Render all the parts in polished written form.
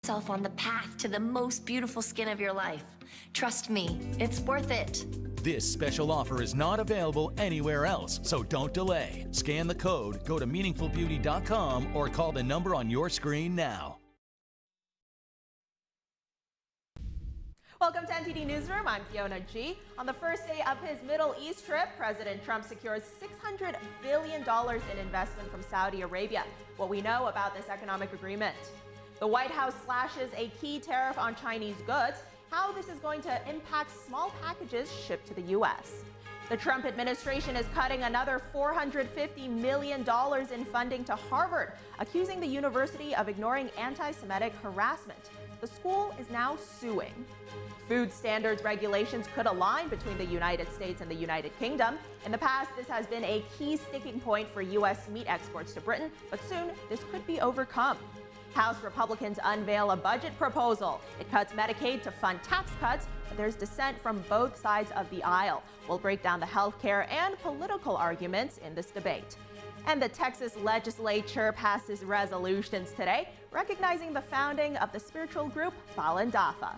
yourself on the path to the most beautiful skin of your life. Trust me, it's worth it. This special offer is not available anywhere else, so don't delay. Scan the code, go to meaningfulbeauty.com, or call the number on your screen now. Welcome to NTD Newsroom. I'm Fiona G. On the first day of his Middle East trip, President Trump secures $600 billion in investment from Saudi Arabia. What we know about this economic agreement. The White House slashes a key tariff on Chinese goods, how this is going to impact small packages shipped to the U.S. The Trump administration is cutting another $450 million in funding to Harvard, accusing the university of ignoring anti-Semitic harassment. The school is now suing. Food standards regulations could align between the United States and the United Kingdom. In the past, this has been a key sticking point for U.S. meat exports to Britain, but soon this could be overcome. House Republicans unveil a budget proposal. It cuts Medicaid to fund tax cuts, but there's dissent from both sides of the aisle. We'll break down the healthcare and political arguments in this debate. And the Texas legislature passes resolutions today, recognizing the founding of the spiritual group Falun Dafa.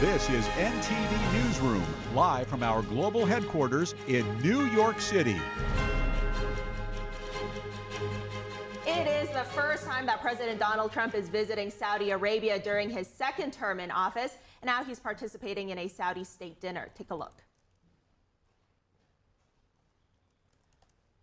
This is NTD Newsroom, live from our global headquarters in New York City. It is the first time that President Donald Trump is visiting Saudi Arabia during his second term in office, and now he's participating in a Saudi state dinner. Take a look.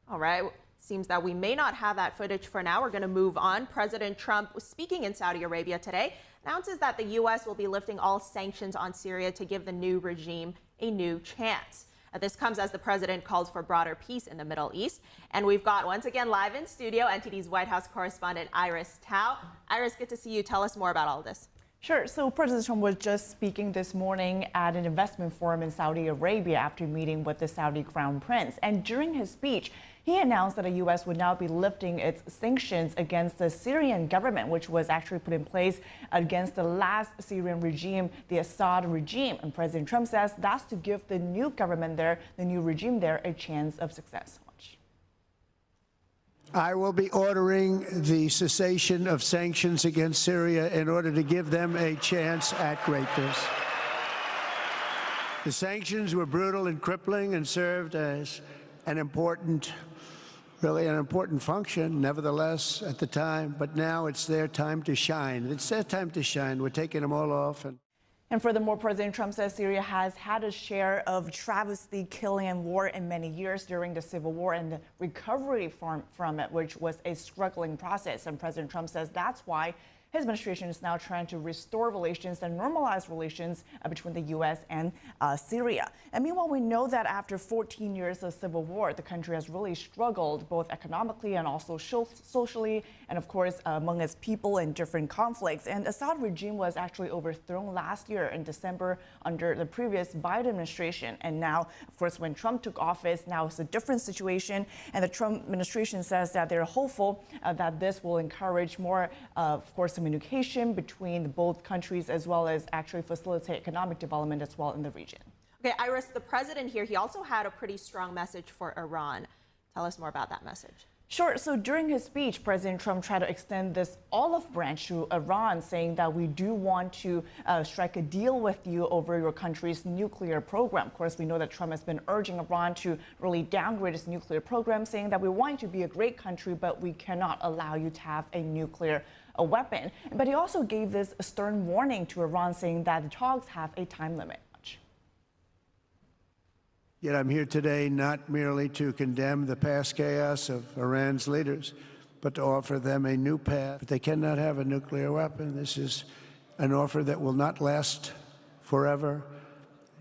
All right. Seems that we may not have that footage for now. We're going to move on. President Trump was speaking in Saudi Arabia today, announces that the U.S. will be lifting all sanctions on Syria to give the new regime a new chance. This comes as the president calls for broader peace in the Middle East. And we've got, once again, live in studio, NTD's White House correspondent Iris Tao. Iris, good to see you. Tell us more about all of this. Sure. So President Trump was just speaking this morning at an investment forum in Saudi Arabia after meeting with the Saudi Crown Prince. And during his speech, he announced that the U.S. would now be lifting its sanctions against the Syrian government, which was actually put in place against the last Syrian regime, the Assad regime. And President Trump says that's to give the new government there, the new regime there, a chance of success. Watch. I will be ordering the cessation of sanctions against Syria in order to give them a chance at greatness. The sanctions were brutal and crippling and served as an important function, nevertheless, at the time. But now it's their time to shine. It's their time to shine. We're taking them all off. And furthermore, President Trump says Syria has had a share of travesty, killing, and war in many years during the civil war and the recovery from it, which was a struggling process. And President Trump says that's why his administration is now trying to restore relations and normalize relations between the U.S. and Syria. And meanwhile, we know that after 14 years of civil war, the country has really struggled both economically and also socially, and of course, among its people in different conflicts. And Assad regime was actually overthrown last year in December under the previous Biden administration. And now, of course, when Trump took office, now it's a different situation. And the Trump administration says that they're hopeful that this will encourage more, of course, communication between both countries, as well as actually facilitate economic development as well in the region. Okay, Iris, the president here, he also had a pretty strong message for Iran. Tell us more about that message. Sure. So during his speech, President Trump tried to extend this olive branch to Iran, saying that we do want to strike a deal with you over your country's nuclear program. Of course, we know that Trump has been urging Iran to really downgrade its nuclear program, saying that we want you to be a great country, but we cannot allow you to have a nuclear weapon. But he also gave this stern warning to Iran, saying that the talks have a time limit. Yet I'm here today not merely to condemn the past chaos of Iran's leaders, but to offer them a new path. But they cannot have a nuclear weapon. This is an offer that will not last forever.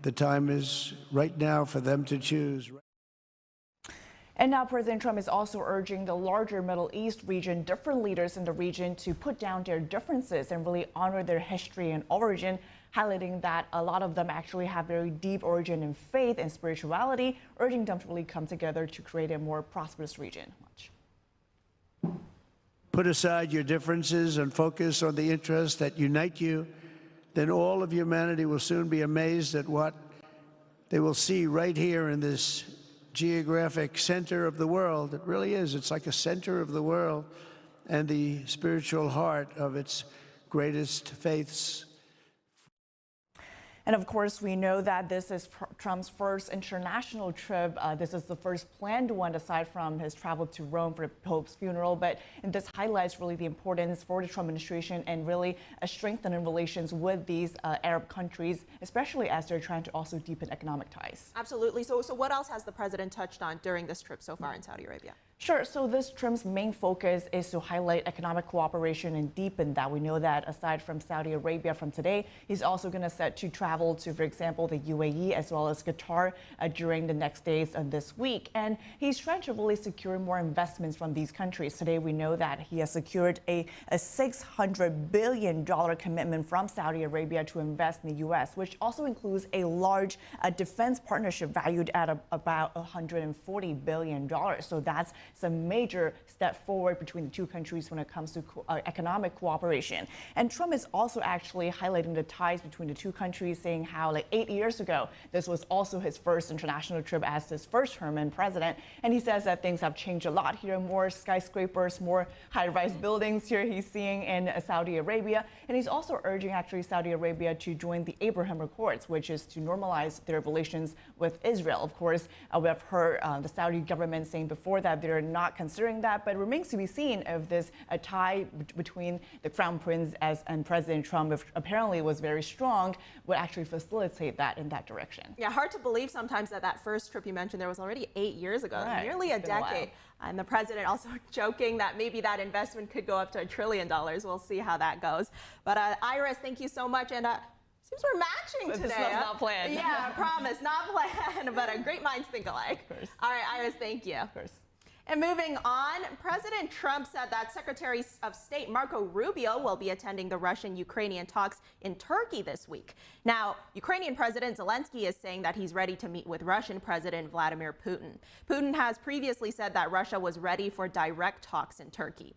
The time is right now for them to choose. And now President Trump is also urging the larger Middle East region, different leaders in the region, to put down their differences and really honor their history and origin, highlighting that a lot of them actually have very deep origin in faith and spirituality, urging them to really come together to create a more prosperous region. Watch. Put aside your differences and focus on the interests that unite you, then all of humanity will soon be amazed at what they will see right here in this geographic center of the world, it really is, it's like a center of the world, and the spiritual heart of its greatest faiths. And of course, we know that this is Trump's first international trip. This is the first planned one aside from his travel to Rome for the Pope's funeral. But this highlights really the importance for the Trump administration and really strengthening relations with these Arab countries, especially as they're trying to also deepen economic ties. Absolutely. So what else has the president touched on during this trip so far in Saudi Arabia? Sure. So this trip's main focus is to highlight economic cooperation and deepen that. We know that aside from Saudi Arabia from today, he's also going to set to travel to, for example, the UAE as well as Qatar during the next days of this week. And he's trying to really secure more investments from these countries. Today, we know that he has secured a $600 billion commitment from Saudi Arabia to invest in the U.S., which also includes a large defense partnership valued at about $140 billion. So that's some major step forward between the two countries when it comes to economic cooperation. And Trump is also actually highlighting the ties between the two countries, saying how like 8 years ago, this was also his first international trip as his first term in president. And he says that things have changed a lot here, more skyscrapers, more high-rise buildings here he's seeing in Saudi Arabia. And he's also urging actually Saudi Arabia to join the Abraham Accords, which is to normalize their relations with Israel. Of course, we have heard the Saudi government saying before that they're not considering that, but it remains to be seen if this tie between the Crown Prince and President Trump, if apparently was very strong, would actually facilitate that in that direction. Yeah, hard to believe sometimes that first trip you mentioned there was already 8 years ago, right. Nearly a decade. And the president also joking that maybe that investment could go up to $1 trillion. We'll see how that goes. But Iris, thank you so much. And seems we're matching today. This was not planned. Yeah, I promise, not planned, but great minds think alike. Of course. All right, Iris, thank you. Of course. And moving on, President Trump said that Secretary of State Marco Rubio will be attending the Russian-Ukrainian talks in Turkey this week. Now, Ukrainian President Zelensky is saying that he's ready to meet with Russian President Vladimir Putin. Putin has previously said that Russia was ready for direct talks in Turkey.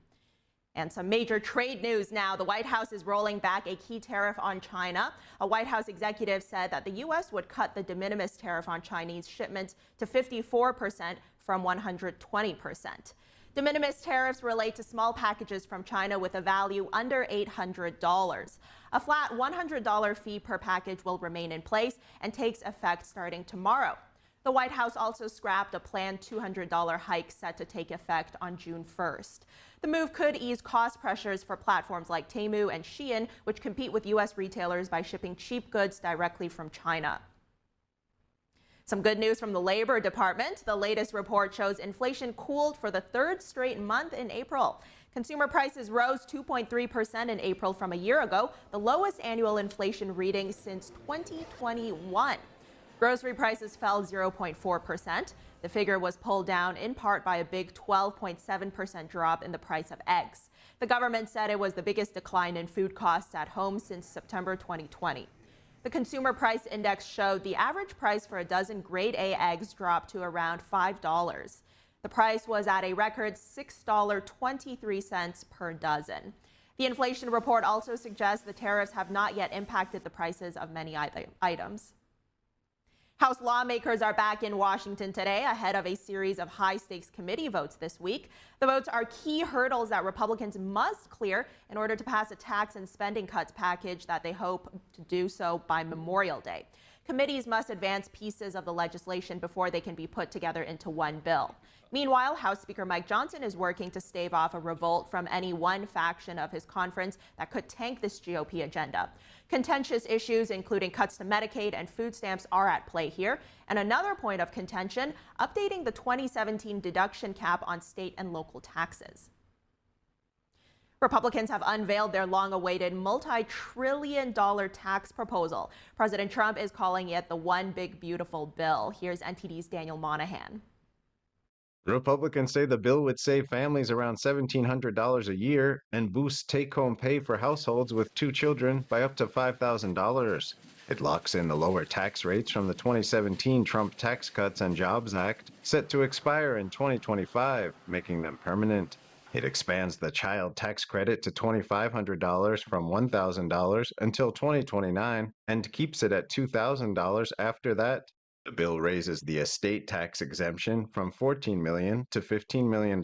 And some major trade news now. The White House is rolling back a key tariff on China. A White House executive said that the U.S. would cut the de minimis tariff on Chinese shipments to 54% from 120%. De minimis tariffs relate to small packages from China with a value under $800. A flat $100 fee per package will remain in place and takes effect starting tomorrow. The White House also scrapped a planned $200 hike set to take effect on June 1st. The move could ease cost pressures for platforms like Temu and Shein, which compete with U.S. retailers by shipping cheap goods directly from China. Some good news from the Labor Department. The latest report shows inflation cooled for the third straight month in April. Consumer prices rose 2.3% in April from a year ago, the lowest annual inflation reading since 2021. Grocery prices fell 0.4%. The figure was pulled down in part by a big 12.7% drop in the price of eggs. The government said it was the biggest decline in food costs at home since September 2020. The Consumer Price Index showed the average price for a dozen grade A eggs dropped to around $5. The price was at a record $6.23 per dozen. The inflation report also suggests the tariffs have not yet impacted the prices of many items. House lawmakers are back in Washington today ahead of a series of high-stakes committee votes this week. The votes are key hurdles that Republicans must clear in order to pass a tax and spending cuts package that they hope to do so by Memorial Day. Committees must advance pieces of the legislation before they can be put together into one bill. Meanwhile, House Speaker Mike Johnson is working to stave off a revolt from any one faction of his conference that could tank this GOP agenda. Contentious issues, including cuts to Medicaid and food stamps, are at play here. And another point of contention, updating the 2017 deduction cap on state and local taxes. Republicans have unveiled their long-awaited multi-trillion-dollar tax proposal. President Trump is calling it the One Big Beautiful Bill. Here's NTD's Daniel Monahan. Republicans say the bill would save families around $1,700 a year and boost take-home pay for households with 2 children by up to $5,000. It locks in the lower tax rates from the 2017 Trump Tax Cuts and Jobs Act, set to expire in 2025, making them permanent. It expands the child tax credit to $2,500 from $1,000 until 2029 and keeps it at $2,000 after that. The bill raises the estate tax exemption from $14 million to $15 million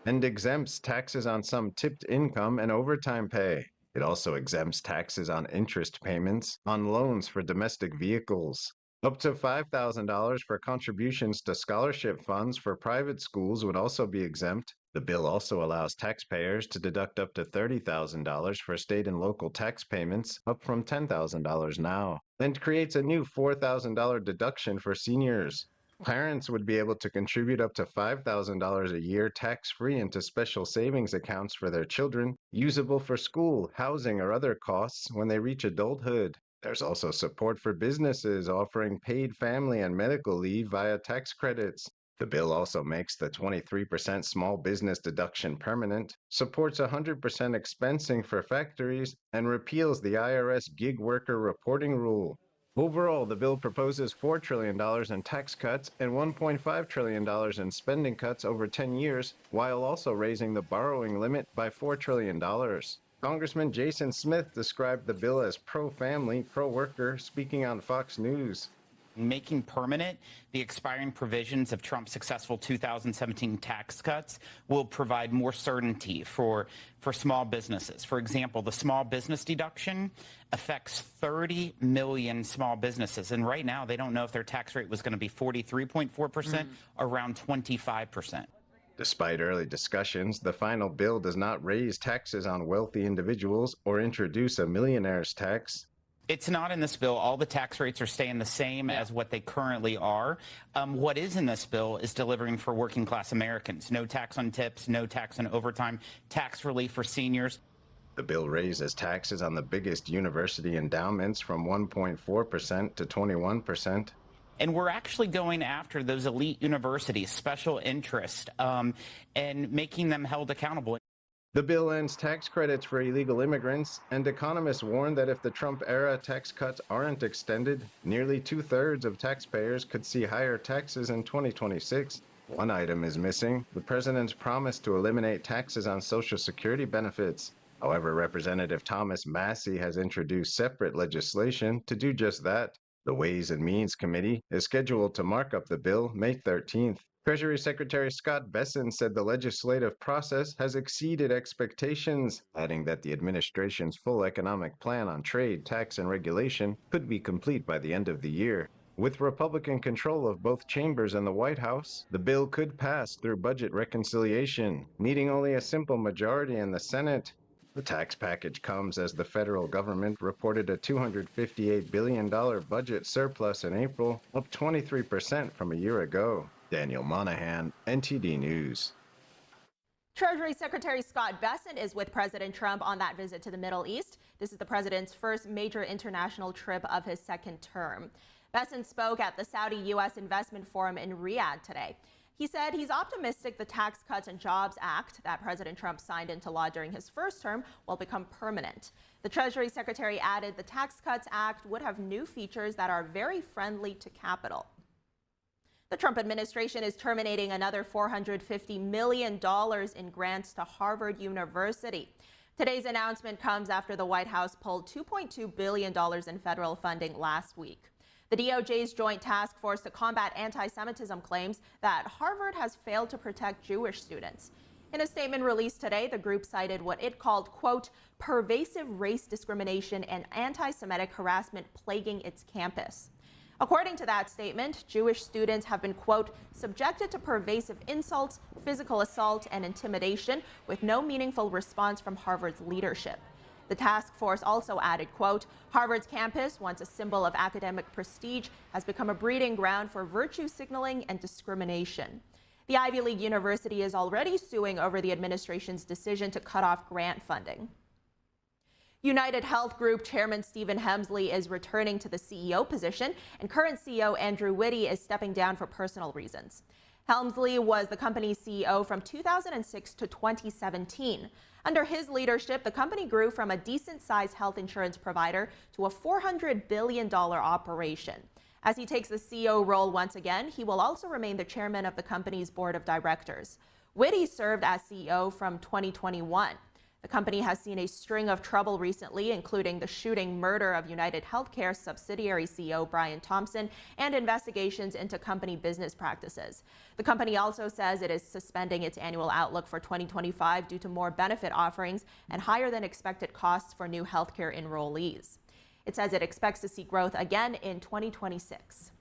and exempts taxes on some tipped income and overtime pay. It also exempts taxes on interest payments on loans for domestic vehicles. Up to $5,000 for contributions to scholarship funds for private schools would also be exempt. The bill also allows taxpayers to deduct up to $30,000 for state and local tax payments, up from $10,000 now, and creates a new $4,000 deduction for seniors. Parents would be able to contribute up to $5,000 a year tax-free into special savings accounts for their children, usable for school, housing, or other costs when they reach adulthood. There's also support for businesses offering paid family and medical leave via tax credits. The bill also makes the 23% small business deduction permanent, supports 100% expensing for factories, and repeals the IRS gig worker reporting rule. Overall, the bill proposes $4 trillion in tax cuts and $1.5 trillion in spending cuts over 10 years, while also raising the borrowing limit by $4 trillion. Congressman Jason Smith described the bill as pro-family, pro-worker, speaking on Fox News. Making permanent the expiring provisions of Trump's successful 2017 tax cuts will provide more certainty for small businesses. For example, the small business deduction affects 30 million small businesses, and right now they don't know if their tax rate was going to be 43.4%, around 25%. Despite early discussions, the final bill does not raise taxes on wealthy individuals or introduce a millionaire's tax. It's not in this bill. All the tax rates are staying the same as what they currently are. What is in this bill is delivering for working class Americans. No tax on tips, no tax on overtime, tax relief for seniors. The bill raises taxes on the biggest university endowments from 1.4% to 21%. And we're actually going after those elite universities, special interest, and making them held accountable. The bill ends tax credits for illegal immigrants, and economists warn that if the Trump-era tax cuts aren't extended, nearly two-thirds of taxpayers could see higher taxes in 2026. One item is missing: the president's promise to eliminate taxes on Social Security benefits. However, Representative Thomas Massey has introduced separate legislation to do just that. The Ways and Means Committee is scheduled to mark up the bill May 13th. Treasury Secretary Scott Bessent said the legislative process has exceeded expectations, adding that the administration's full economic plan on trade, tax, and regulation could be complete by the end of the year. With Republican control of both chambers in the White House, the bill could pass through budget reconciliation, needing only a simple majority in the Senate. The tax package comes as the federal government reported a $258 billion budget surplus in April, up 23% from a year ago. Daniel Monahan, NTD News. Treasury Secretary Scott Bessent is with President Trump on that visit to the Middle East. This is the president's first major international trip of his second term. Bessent spoke at the Saudi-U.S. Investment Forum in Riyadh today. He said he's optimistic the Tax Cuts and Jobs Act that President Trump signed into law during his first term will become permanent. The Treasury Secretary added the Tax Cuts Act would have new features that are very friendly to capital. The Trump administration is terminating another $450 million in grants to Harvard University. Today's announcement comes after the White House pulled $2.2 billion in federal funding last week. The DOJ's Joint Task Force to Combat Anti-Semitism claims that Harvard has failed to protect Jewish students. In a statement released today, the group cited what it called, quote, pervasive race discrimination and anti-Semitic harassment plaguing its campus. According to that statement, Jewish students have been, quote, subjected to pervasive insults, physical assault, and intimidation with no meaningful response from Harvard's leadership. The task force also added, quote, Harvard's campus, once a symbol of academic prestige, has become a breeding ground for virtue signaling and discrimination. The Ivy League university is already suing over the administration's decision to cut off grant funding. United Health Group Chairman Stephen Hemsley is returning to the CEO position, and current CEO Andrew Whitty is stepping down for personal reasons. Hemsley was the company's CEO from 2006 to 2017. Under his leadership, the company grew from a decent-sized health insurance provider to a $400 billion operation. As he takes the CEO role once again, he will also remain the chairman of the company's board of directors. Whitty served as CEO from 2021. The company has seen a string of trouble recently, including the shooting murder of United Healthcare subsidiary CEO Brian Thompson and investigations into company business practices. The company also says it is suspending its annual outlook for 2025 due to more benefit offerings and higher than expected costs for new healthcare enrollees. It says it expects to see growth again in 2026.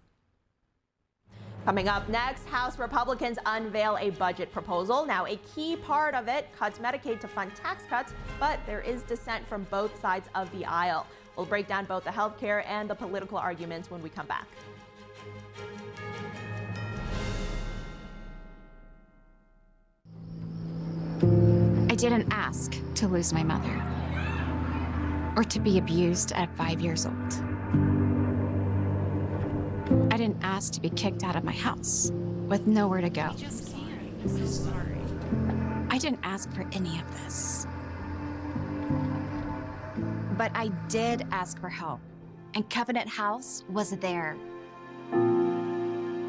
Coming up next, House Republicans unveil a budget proposal. Now, a key part of it cuts Medicaid to fund tax cuts, but there is dissent from both sides of the aisle. We'll break down both the healthcare and the political arguments when we come back. I didn't ask to lose my mother or to be abused at 5 years old. I didn't ask to be kicked out of my house with nowhere to go. I'm so sorry. I didn't ask for any of this. But I did ask for help, and Covenant House was there.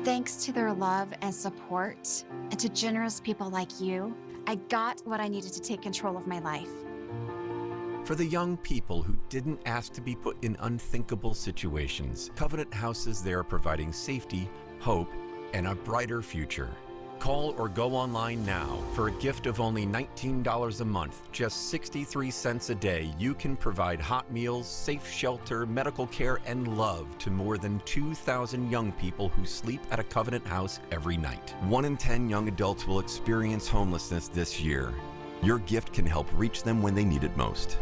Thanks to their love and support, and to generous people like you, I got what I needed to take control of my life. For the young people who didn't ask to be put in unthinkable situations, Covenant House is there providing safety, hope, and a brighter future. Call or go online now. For a gift of only $19 a month, just 63 cents a day, you can provide hot meals, safe shelter, medical care, and love to more than 2,000 young people who sleep at a Covenant House every night. 1 in 10 young adults will experience homelessness this year. Your gift can help reach them when they need it most.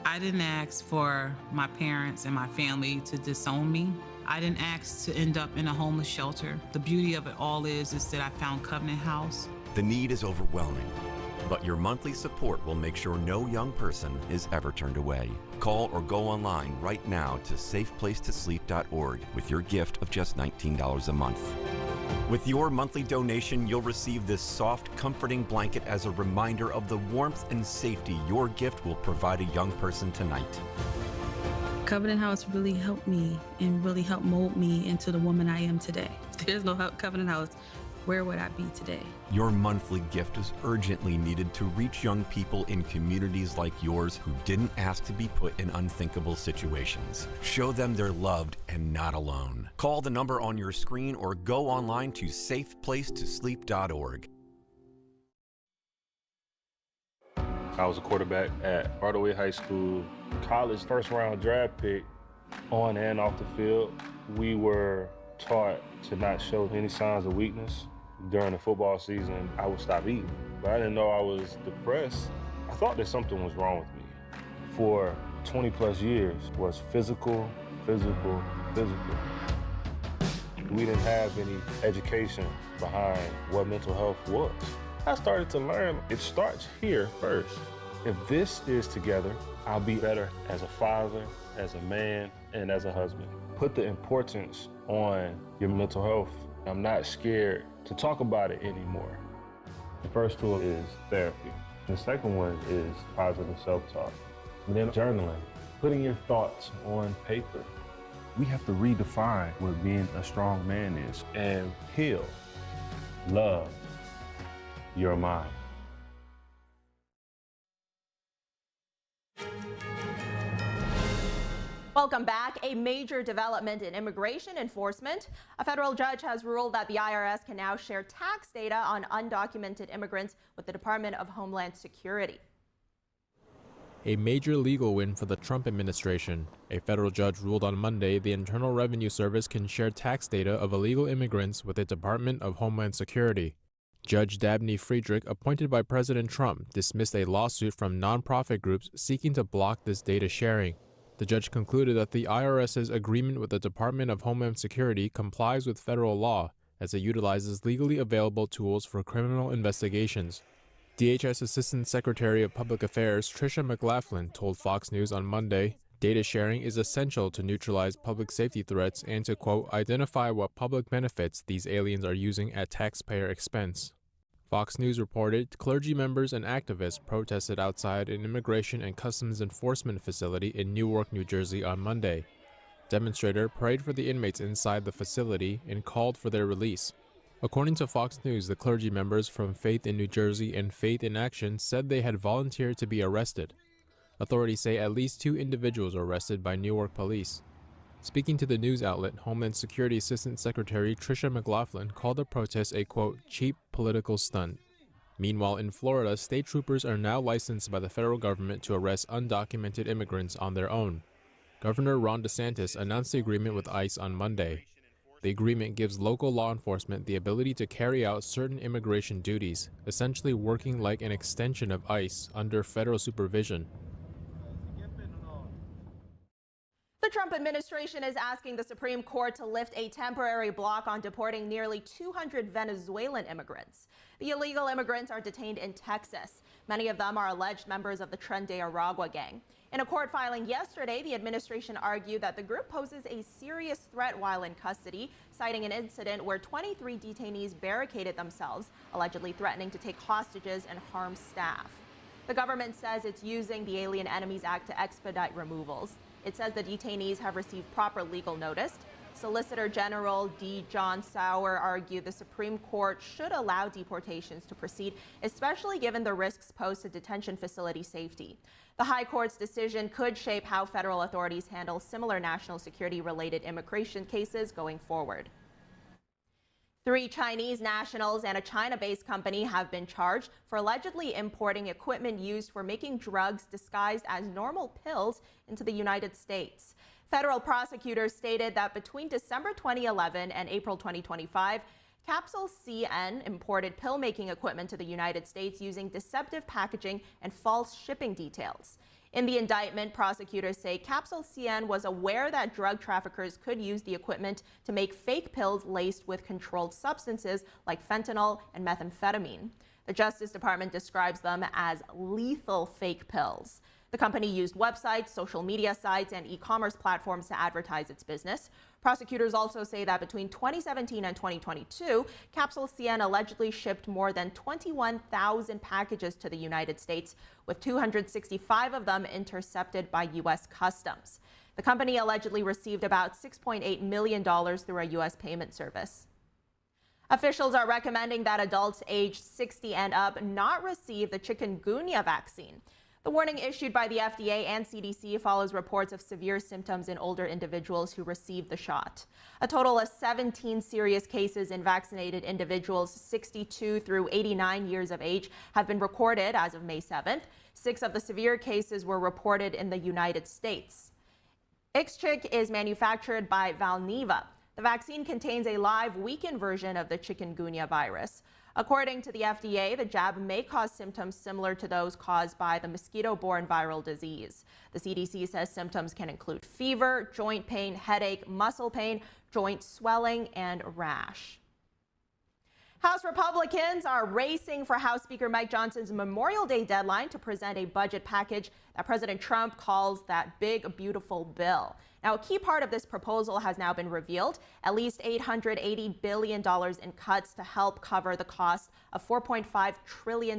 I didn't ask for my parents and my family to disown me. I didn't ask to end up in a homeless shelter. The beauty of it all is that I found Covenant House. The need is overwhelming, but your monthly support will make sure no young person is ever turned away. Call or go online right now to safeplacetosleep.org with your gift of just $19 a month. With your monthly donation, you'll receive this soft, comforting blanket as a reminder of the warmth and safety your gift will provide a young person tonight. Covenant House really helped me and really helped mold me into the woman I am today. If there's no Covenant House, where would I be today? Your monthly gift is urgently needed to reach young people in communities like yours who didn't ask to be put in unthinkable situations. Show them they're loved and not alone. Call the number on your screen or go online to safeplacetosleep.org. I was a quarterback at Hardaway High School, college first-round draft pick, on and off the field. We were taught to not show any signs of weakness. During the football season, I would stop eating, but I didn't know I was depressed. I thought that something was wrong with me. For 20 plus years was physical. We didn't have any education behind what mental health was. I started to learn it starts here first. If this is together, I'll be better as a father, as a man, and as a husband. Put the importance on your mental health. I'm not scared to talk about it anymore. The first tool is therapy. The second one is positive self-talk. And then journaling, putting your thoughts on paper. We have to redefine what being a strong man is and heal, love your mind. Welcome back. A major development in immigration enforcement. A federal judge has ruled that the IRS can now share tax data on undocumented immigrants with the Department of Homeland Security. A major legal win for the Trump administration. A federal judge ruled on Monday the Internal Revenue Service can share tax data of illegal immigrants with the Department of Homeland Security. Judge Dabney Friedrich, appointed by President Trump, dismissed a lawsuit from nonprofit groups seeking to block this data sharing. The judge concluded that the IRS's agreement with the Department of Homeland Security complies with federal law, as it utilizes legally available tools for criminal investigations. DHS Assistant Secretary of Public Affairs Tricia McLaughlin told Fox News on Monday, data sharing is essential to neutralize public safety threats and to, quote, identify what public benefits these aliens are using at taxpayer expense. Fox News reported clergy members and activists protested outside an immigration and customs enforcement facility in Newark, New Jersey on Monday. Demonstrators prayed for the inmates inside the facility and called for their release. According to Fox News, the clergy members from Faith in New Jersey and Faith in Action said they had volunteered to be arrested. Authorities say at least 2 individuals were arrested by Newark police. Speaking to the news outlet, Homeland Security Assistant Secretary Tricia McLaughlin called the protest a, quote, cheap political stunt. Meanwhile, in Florida, state troopers are now licensed by the federal government to arrest undocumented immigrants on their own. Governor Ron DeSantis announced the agreement with ICE on Monday. The agreement gives local law enforcement the ability to carry out certain immigration duties, essentially working like an extension of ICE under federal supervision. The Trump administration is asking the Supreme Court to lift a temporary block on deporting nearly 200 Venezuelan immigrants. The illegal immigrants are detained in Texas. Many of them are alleged members of the Tren de Aragua gang. In a court filing yesterday, the administration argued that the group poses a serious threat while in custody, citing an incident where 23 detainees barricaded themselves, allegedly threatening to take hostages and harm staff. The government says it's using the Alien Enemies Act to expedite removals. It says the detainees have received proper legal notice. Solicitor General D. John Sauer argued the Supreme Court should allow deportations to proceed, especially given the risks posed to detention facility safety. The High Court's decision could shape how federal authorities handle similar national security-related immigration cases going forward. 3 Chinese nationals and a China-based company have been charged for allegedly importing equipment used for making drugs disguised as normal pills into the United States. Federal prosecutors stated that between December 2011 and April 2025, Capsule CN imported pill-making equipment to the United States using deceptive packaging and false shipping details. In the indictment, prosecutors say Capsule CN was aware that drug traffickers could use the equipment to make fake pills laced with controlled substances like fentanyl and methamphetamine. The Justice Department describes them as lethal fake pills. The company used websites, social media sites, and e-commerce platforms to advertise its business. Prosecutors also say that between 2017 and 2022, Capsule CN allegedly shipped more than 21,000 packages to the United States, with 265 of them intercepted by U.S. Customs. The company allegedly received about $6.8 million through a U.S. payment service. Officials are recommending that adults aged 60 and up not receive the chikungunya vaccine. The warning issued by the FDA and CDC follows reports of severe symptoms in older individuals who received the shot. A total of 17 serious cases in vaccinated individuals 62 through 89 years of age have been recorded as of May 7th. 6 of the severe cases were reported in the United States. IXCHIQ is manufactured by Valneva. The vaccine contains a live weakened version of the chikungunya virus. According to the FDA, the jab may cause symptoms similar to those caused by the mosquito-borne viral disease. The CDC says symptoms can include fever, joint pain, headache, muscle pain, joint swelling, and rash. House Republicans are racing for House Speaker Mike Johnson's Memorial Day deadline to present a budget package that President Trump calls that big, beautiful bill. Now, a key part of this proposal has now been revealed, at least $880 billion in cuts to help cover the cost of $4.5 trillion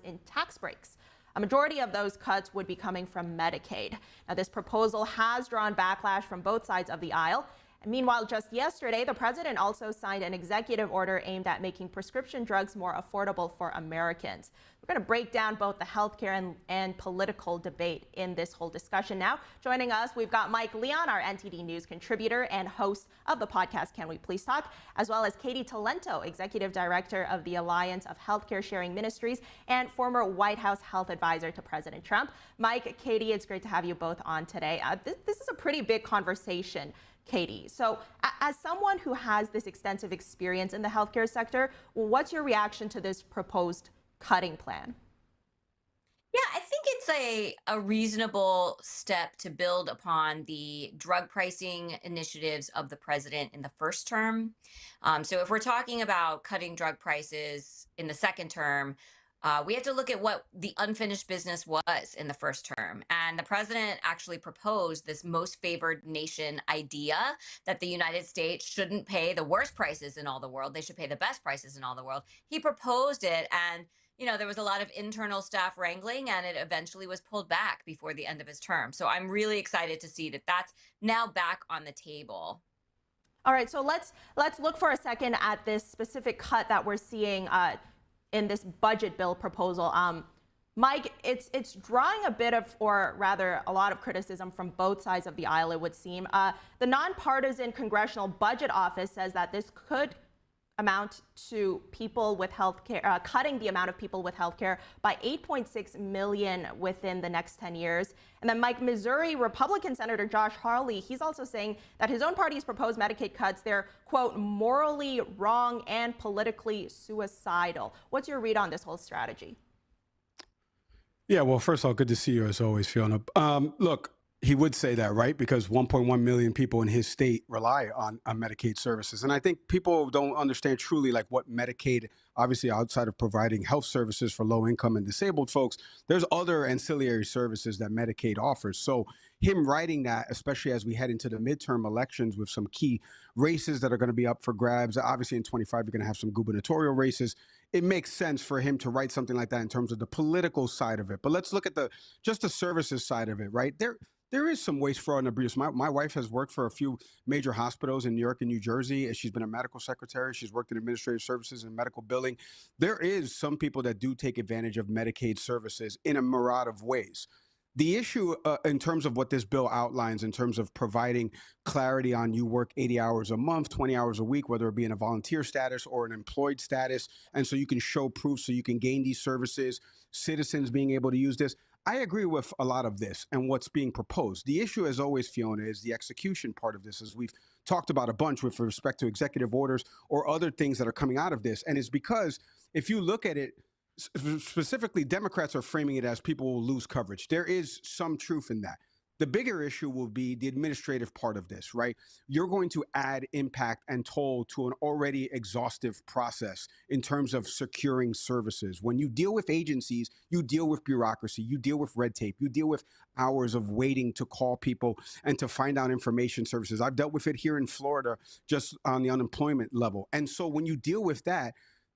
in tax breaks. A majority of those cuts would be coming from Medicaid. Now, this proposal has drawn backlash from both sides of the aisle. And meanwhile, just yesterday, the president also signed an executive order aimed at making prescription drugs more affordable for Americans. We're going to break down both the healthcare and political debate in this whole discussion now. Joining us, we've got Mike Leon, our NTD News contributor and host of the podcast Can We Please Talk, as well as Katie Talento, executive director of the Alliance of Healthcare Sharing Ministries and former White House health advisor to President Trump. Mike, Katie, it's great to have you both on today. This is a pretty big conversation, Katie. So as someone who has this extensive experience in the healthcare sector, what's your reaction to this proposed cutting plan? Yeah, I think it's a reasonable step to build upon the drug pricing initiatives of the president in the first term. So if we're talking about cutting drug prices in the second term, we have to look at what the unfinished business was in the first term. And the president actually proposed this most favored nation idea that the United States shouldn't pay the worst prices in all the world. They should pay the best prices in all the world. He proposed it, and there was a lot of internal staff wrangling, and it eventually was pulled back before the end of his term. So I'm really excited to see that that's now back on the table. All right, so let's look for a second at this specific cut that we're seeing in this budget bill proposal. Mike, it's drawing a bit of, or rather a lot of criticism from both sides of the aisle, it would seem. The nonpartisan Congressional Budget Office says that this could amount to people with health care, cutting the amount of people with health care by 8.6 million within the next 10 years. And then Mike, Missouri Republican Senator Josh Hawley, he's also saying that his own party's proposed Medicaid cuts, they're, quote, morally wrong and politically suicidal. What's your read on this whole strategy? Yeah, well, first of all, good to see you as always, Fiona. Look, he would say that, right? Because 1.1 million people in his state rely on Medicaid services. And I think people don't understand truly like what Medicaid, obviously outside of providing health services for low income and disabled folks, there's other ancillary services that Medicaid offers. So him writing that, especially as we head into the midterm elections with some key races that are going to be up for grabs, obviously in 25, you're going to have some gubernatorial races. It makes sense for him to write something like that in terms of the political side of it. But let's look at just the services side of it, right? There is some waste, fraud, and abuse. My wife has worked for a few major hospitals in New York and New Jersey. She's been a medical secretary. She's worked in administrative services and medical billing. There is some people that do take advantage of Medicaid services in a myriad of ways. The issue in terms of what this bill outlines in terms of providing clarity on you work 80 hours a month, 20 hours a week, whether it be in a volunteer status or an employed status, and so you can show proof so you can gain these services, citizens being able to use this. I agree with a lot of this and what's being proposed. The issue, as always, Fiona, is the execution part of this, as we've talked about a bunch with respect to executive orders or other things that are coming out of this. And it's because if you look at it, specifically, Democrats are framing it as people will lose coverage. There is some truth in that. The bigger issue will be the administrative part of this, right? You're going to add impact and toll to an already exhaustive process in terms of securing services. When you deal with agencies, you deal with bureaucracy, you deal with red tape, you deal with hours of waiting to call people and to find out information services. I've dealt with it here in Florida, just on the unemployment level. And so when you deal with that,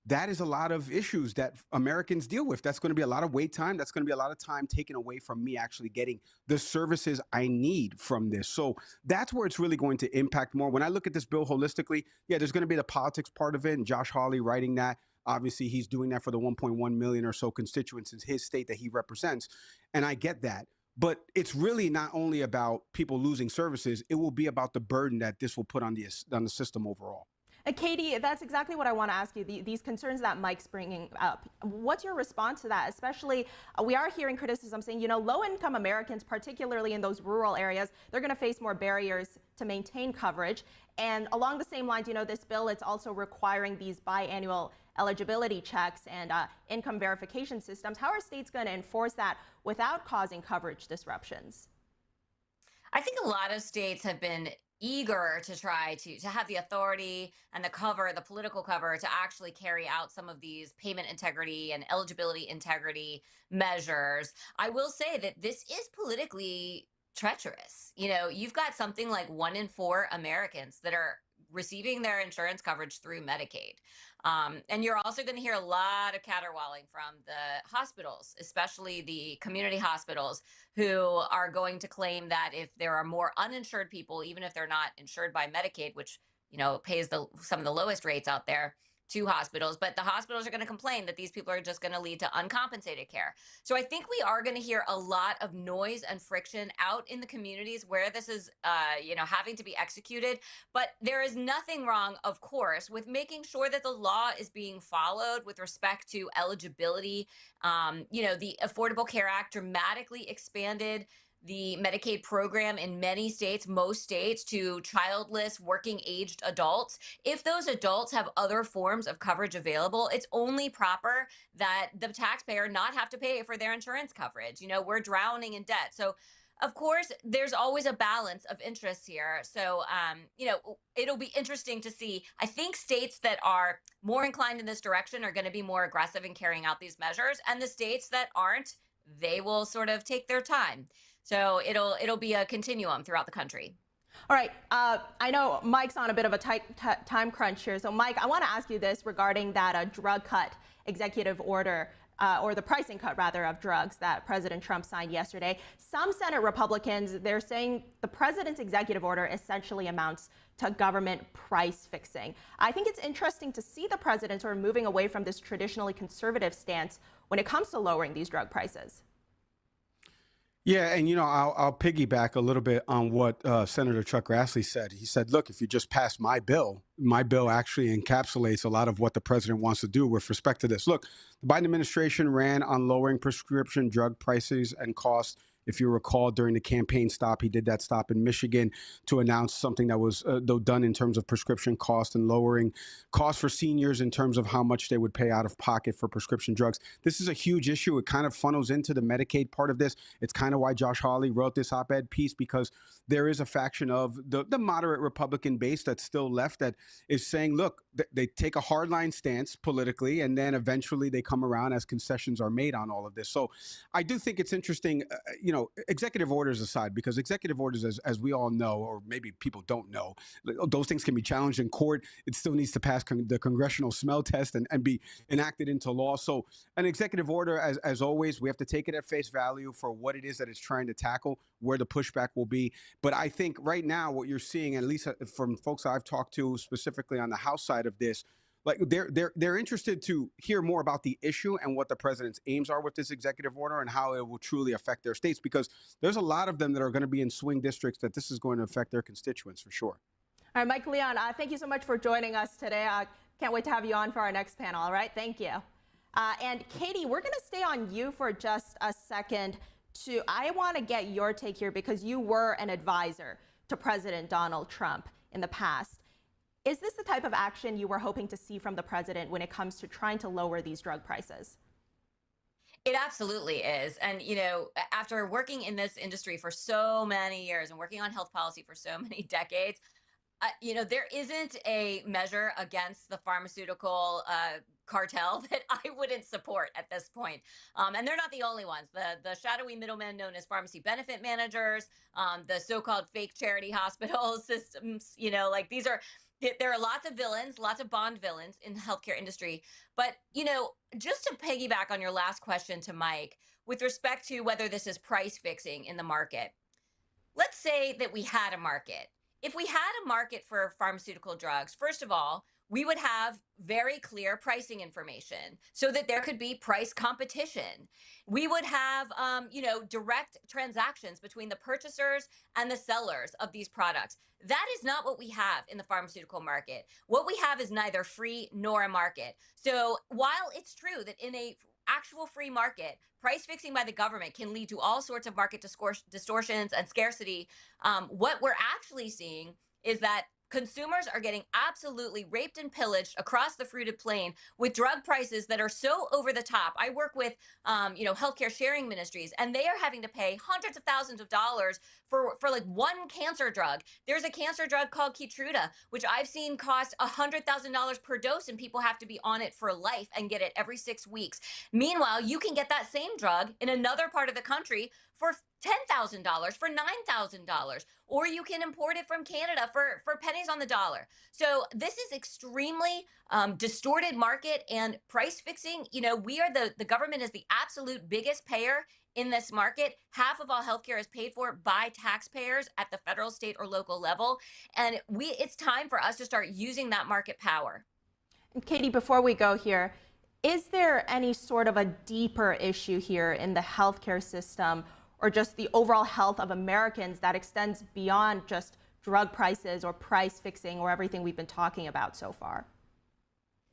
that is a lot of issues that Americans deal with. That's going to be a lot of wait time. That's going to be a lot of time taken away from me actually getting the services I need from this. So that's where it's really going to impact more. When I look at this bill holistically, yeah, there's going to be the politics part of it. And Josh Hawley writing that, obviously he's doing that for the 1.1 million or so constituents in his state that he represents. And I get that. But it's really not only about people losing services. It will be about the burden that this will put on the system overall. Katie, that's exactly what I want to ask you, these concerns that Mike's bringing up. What's your response to that? Especially, we are hearing criticism saying, you know, low-income Americans, particularly in those rural areas, they're going to face more barriers to maintain coverage. And along the same lines, you know, this bill, it's also requiring these biannual eligibility checks and income verification systems. How are states going to enforce that without causing coverage disruptions? I think a lot of states have been eager to try to have the authority and the political cover to actually carry out some of these payment integrity and eligibility integrity measures. I will say that this is politically treacherous. You know, you've got something like 1 in 4 Americans that are receiving their insurance coverage through Medicaid. And you're also going to hear a lot of caterwauling from the hospitals, especially the community hospitals, who are going to claim that if there are more uninsured people, even if they're not insured by Medicaid, which, you know, pays some of the lowest rates out there to hospitals, but the hospitals are going to complain that these people are just going to lead to uncompensated care. So I think we are going to hear a lot of noise and friction out in the communities where this is, you know, having to be executed. But there is nothing wrong, of course, with making sure that the law is being followed with respect to eligibility. You know, the Affordable Care Act dramatically expanded the Medicaid program in many states, most states, to childless, working-aged adults. If those adults have other forms of coverage available, it's only proper that the taxpayer not have to pay for their insurance coverage. You know, we're drowning in debt. So, of course, there's always a balance of interests here. So, you know, it'll be interesting to see. I think states that are more inclined in this direction are going to be more aggressive in carrying out these measures, and the states that aren't, they will sort of take their time. So it'll be a continuum throughout the country. All right. I know Mike's on a bit of a tight time crunch here. So, Mike, I want to ask you this regarding that drug cut executive order. or the pricing cut rather of drugs that President Trump signed yesterday. Some Senate Republicans, they're saying the president's executive order essentially amounts to government price fixing. I think it's interesting to see the president sort of moving away from this traditionally conservative stance when it comes to lowering these drug prices. Yeah, and I'll piggyback a little bit on what Senator Chuck Grassley said. He said, look, if you just pass my bill actually encapsulates a lot of what the president wants to do with respect to this. Look, the Biden administration ran on lowering prescription drug prices and costs. If you recall, during the campaign stop, he did that stop in Michigan to announce something that was done in terms of prescription cost and lowering costs for seniors in terms of how much they would pay out of pocket for prescription drugs. This is a huge issue. It kind of funnels into the Medicaid part of this. It's kind of why Josh Hawley wrote this op-ed piece, because there is a faction of the moderate Republican base that's still left that is saying, look, they take a hardline stance politically, and then eventually they come around as concessions are made on all of this. So I do think it's interesting, executive orders aside, because executive orders, as we all know, or maybe people don't know, those things can be challenged in court. It still needs to pass the congressional smell test and be enacted into law. So an executive order, as always, we have to take it at face value for what it is that it's trying to tackle, where the pushback will be. But I think right now what you're seeing, at least from folks I've talked to specifically on the House side of this, like they're interested to hear more about the issue and what the president's aims are with this executive order and how it will truly affect their states, because there's a lot of them that are going to be in swing districts that this is going to affect their constituents for sure. All right, Mike Leon, thank you so much for joining us today. Can't wait to have you on for our next panel. All right, thank you. And Katie, we're going to stay on you for just a second. I want to get your take here, because you were an advisor to President Donald Trump in the past. Is this the type of action you were hoping to see from the president when it comes to trying to lower these drug prices? It absolutely is. And, after working in this industry for so many years and working on health policy for so many decades, there isn't a measure against the pharmaceutical cartel that I wouldn't support at this point. And they're not the only ones. The shadowy middlemen known as pharmacy benefit managers, the so-called fake charity hospital systems, there are lots of villains, lots of Bond villains in the healthcare industry. But, just to piggyback on your last question to Mike, with respect to whether this is price fixing in the market, let's say that we had a market. If we had a market for pharmaceutical drugs, first of all, we would have very clear pricing information so that there could be price competition. We would have, direct transactions between the purchasers and the sellers of these products. That is not what we have in the pharmaceutical market. What we have is neither free nor a market. So while it's true that in a actual free market, price fixing by the government can lead to all sorts of market distortions and scarcity, what we're actually seeing is that consumers are getting absolutely raped and pillaged across the fruited plain with drug prices that are so over the top. I work with, healthcare sharing ministries, and they are having to pay hundreds of thousands of dollars for like one cancer drug. There's a cancer drug called Keytruda, which I've seen cost $100,000 per dose, and people have to be on it for life and get it every 6 weeks. Meanwhile, you can get that same drug in another part of the country for $10,000, for $9,000, or you can import it from Canada for pennies on the dollar. So this is extremely distorted market and price fixing. We are the government is the absolute biggest payer in this market. Half of all healthcare is paid for by taxpayers at the federal, state, or local level. And it's time for us to start using that market power. And Katie, before we go here, is there any sort of a deeper issue here in the healthcare system, or just the overall health of Americans that extends beyond just drug prices or price fixing or everything we've been talking about so far?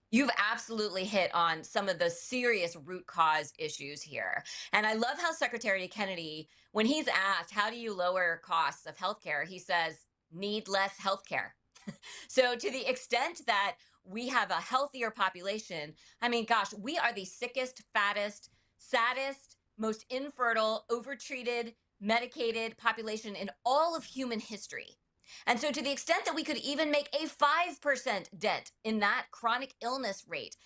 You've absolutely hit on some of the serious root cause issues here. And I love how Secretary Kennedy, when he's asked, how do you lower costs of healthcare? He says, need less healthcare. So to the extent that we have a healthier population, I mean, gosh, we are the sickest, fattest, saddest, most infertile, overtreated, medicated population in all of human history. And so to the extent that we could even make a 5% dent in that chronic illness rate,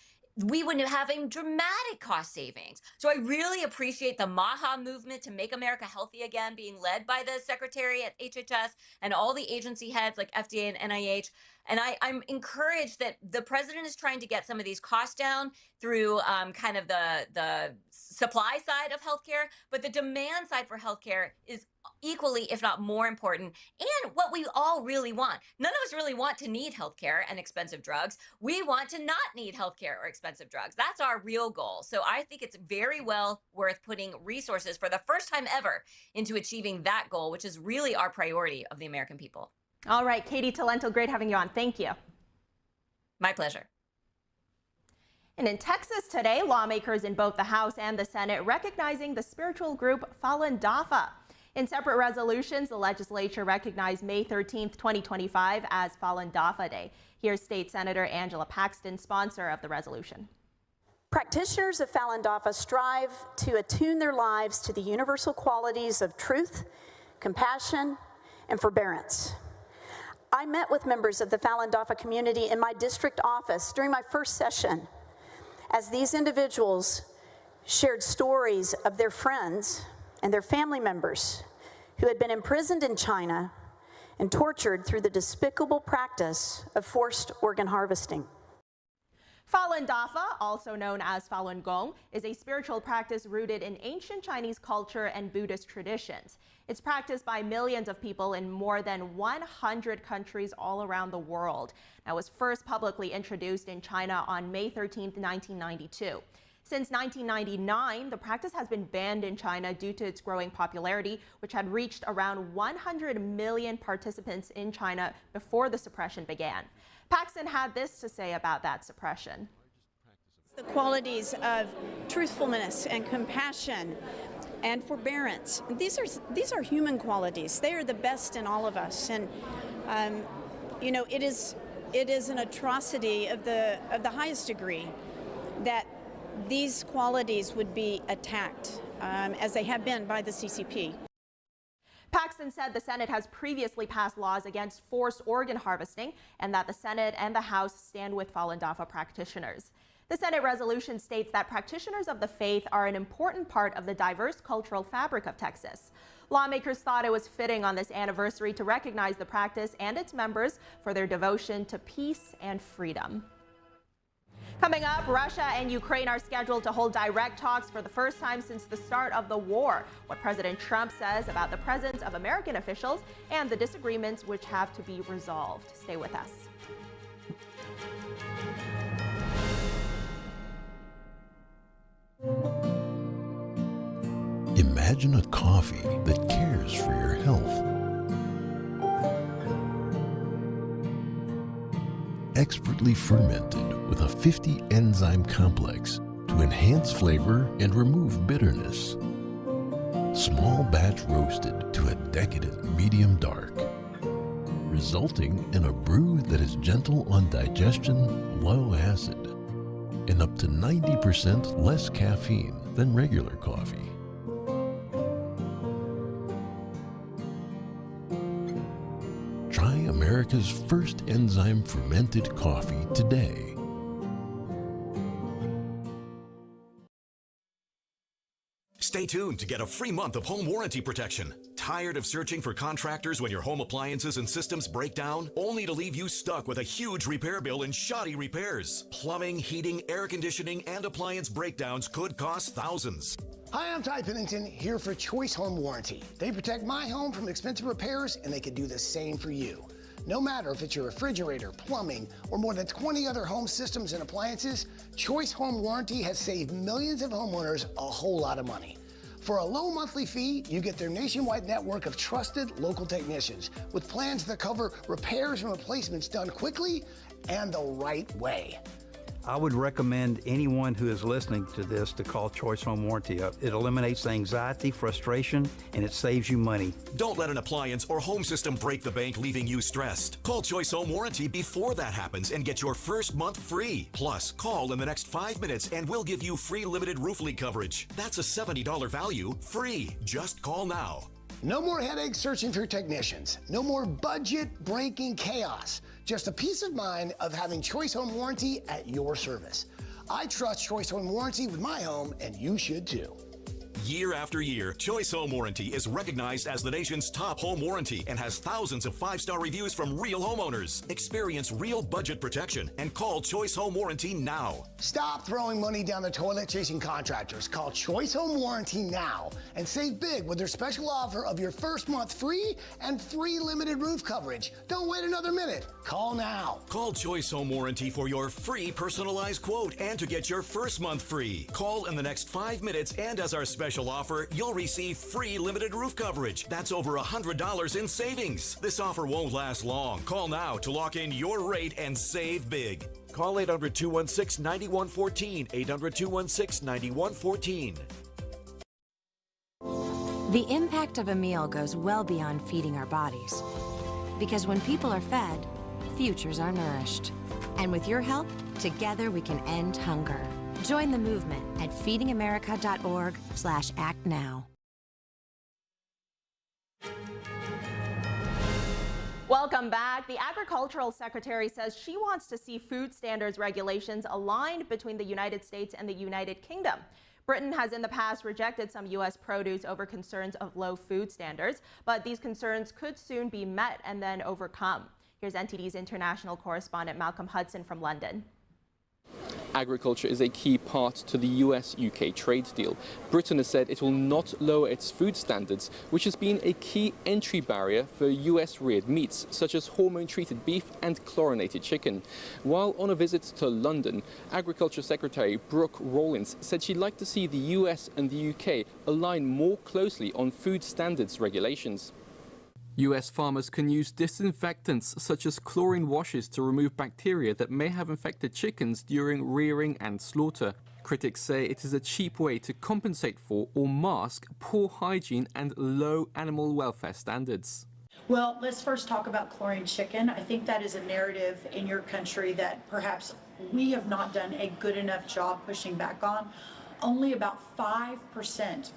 we would have a dramatic cost savings. So I really appreciate the MAHA movement to make America healthy again, being led by the secretary at HHS and all the agency heads like FDA and NIH. And I'm encouraged that the president is trying to get some of these costs down through kind of the supply side of healthcare, but the demand side for healthcare is equally, if not more important, and what we all really want. None of us really want to need healthcare and expensive drugs. We want to not need healthcare or expensive drugs. That's our real goal. So I think it's very well worth putting resources for the first time ever into achieving that goal, which is really our priority of the American people. All right, Katie Talento, great having you on. Thank you. My pleasure. And in Texas today, lawmakers in both the House and the Senate recognizing the spiritual group Falun Dafa. In separate resolutions, the legislature recognized May 13th, 2025 as Falun Dafa Day. Here's State Senator Angela Paxton, sponsor of the resolution. Practitioners of Falun Dafa strive to attune their lives to the universal qualities of truth, compassion, and forbearance. I met with members of the Falun Dafa community in my district office during my first session, as these individuals shared stories of their friends and their family members who had been imprisoned in China and tortured through the despicable practice of forced organ harvesting. Falun Dafa, also known as Falun Gong, is a spiritual practice rooted in ancient Chinese culture and Buddhist traditions. It's practiced by millions of people in more than 100 countries all around the world. Now, it was first publicly introduced in China on May 13, 1992. Since 1999, the practice has been banned in China due to its growing popularity, which had reached around 100 million participants in China before the suppression began. Paxton had this to say about that suppression. The qualities of truthfulness and compassion and forbearance. These are human qualities. They are the best in all of us. And you know, it is an atrocity of the highest degree that these qualities would be attacked, as they have been by the CCP. Paxton said the Senate has previously passed laws against forced organ harvesting and that the Senate and the House stand with Falun Dafa practitioners. The Senate resolution states that practitioners of the faith are an important part of the diverse cultural fabric of Texas. Lawmakers thought it was fitting on this anniversary to recognize the practice and its members for their devotion to peace and freedom. Coming up, Russia and Ukraine are scheduled to hold direct talks for the first time since the start of the war. What President Trump says about the presence of American officials and the disagreements which have to be resolved. Stay with us. Imagine a coffee that cares for your health. Expertly fermented with a 50 enzyme complex to enhance flavor and remove bitterness. Small batch roasted to a decadent medium dark, resulting in a brew that is gentle on digestion, low acid, and up to 90% less caffeine than regular coffee. Try America's first enzyme fermented coffee today. Stay tuned to get a free month of home warranty protection. Tired of searching for contractors when your home appliances and systems break down, only to leave you stuck with a huge repair bill and shoddy repairs? Plumbing, heating, air conditioning, and appliance breakdowns could cost thousands. Hi, I'm Ty Pennington, here for Choice Home Warranty. They protect my home from expensive repairs, and they can do the same for you. No matter if it's your refrigerator, plumbing, or more than 20 other home systems and appliances, Choice Home Warranty has saved millions of homeowners a whole lot of money. For a low monthly fee, you get their nationwide network of trusted local technicians with plans that cover repairs and replacements done quickly and the right way. I would recommend anyone who is listening to this to call Choice Home Warranty up. It eliminates the anxiety, frustration, and it saves you money. Don't let an appliance or home system break the bank, leaving you stressed. Call Choice Home Warranty before that happens and get your first month free. Plus, call in the next 5 minutes and we'll give you free limited roof leak coverage. That's a $70 value, free. Just call now. No more headaches searching for technicians. No more budget-breaking chaos. Just a peace of mind of having Choice Home Warranty at your service. I trust Choice Home Warranty with my home, and you should too. Year after year, Choice Home Warranty is recognized as the nation's top home warranty and has thousands of 5-star reviews from real homeowners. Experience real budget protection and call Choice Home Warranty now. Stop throwing money down the toilet chasing contractors. Call Choice Home Warranty now and save big with their special offer of your first month free and free limited roof coverage. Don't wait another minute. Call now. Call Choice Home Warranty for your free personalized quote and to get your first month free. Call in the next 5 minutes, and as our special offer, you'll receive free limited roof coverage. That's over $100 in savings. This offer won't last long. Call now to lock in your rate and save big. Call 800-216-9114, 800-216-9114. The impact of a meal goes well beyond feeding our bodies. Because when people are fed, futures are nourished. And with your help, together we can end hunger. Join the movement at feedingamerica.org/act now. Welcome back. The Agricultural Secretary says she wants to see food standards regulations aligned between the United States and the United Kingdom. Britain has in the past rejected some U.S. produce over concerns of low food standards, but these concerns could soon be met and then overcome. Here's NTD's international correspondent Malcolm Hudson from London. Agriculture is a key part to the US-UK trade deal. Britain has said it will not lower its food standards, which has been a key entry barrier for US-reared meats, such as hormone-treated beef and chlorinated chicken. While on a visit to London, Agriculture Secretary Brooke Rollins said she'd like to see the US and the UK align more closely on food standards regulations. US farmers can use disinfectants such as chlorine washes to remove bacteria that may have infected chickens during rearing and slaughter. Critics say it is a cheap way to compensate for or mask poor hygiene and low animal welfare standards. Well, let's first talk about chlorine chicken. I think that is a narrative in your country that perhaps we have not done a good enough job pushing back on. Only about 5%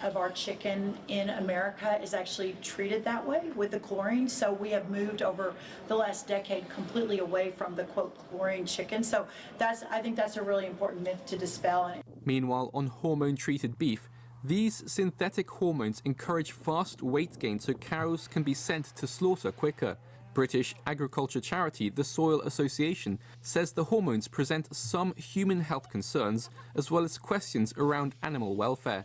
of our chicken in America is actually treated that way with the chlorine. So we have moved over the last decade completely away from the quote chlorine chicken. So I think that's a really important myth to dispel. Meanwhile, on hormone-treated beef, these synthetic hormones encourage fast weight gain so cows can be sent to slaughter quicker. British agriculture charity The Soil Association says the hormones present some human health concerns as well as questions around animal welfare.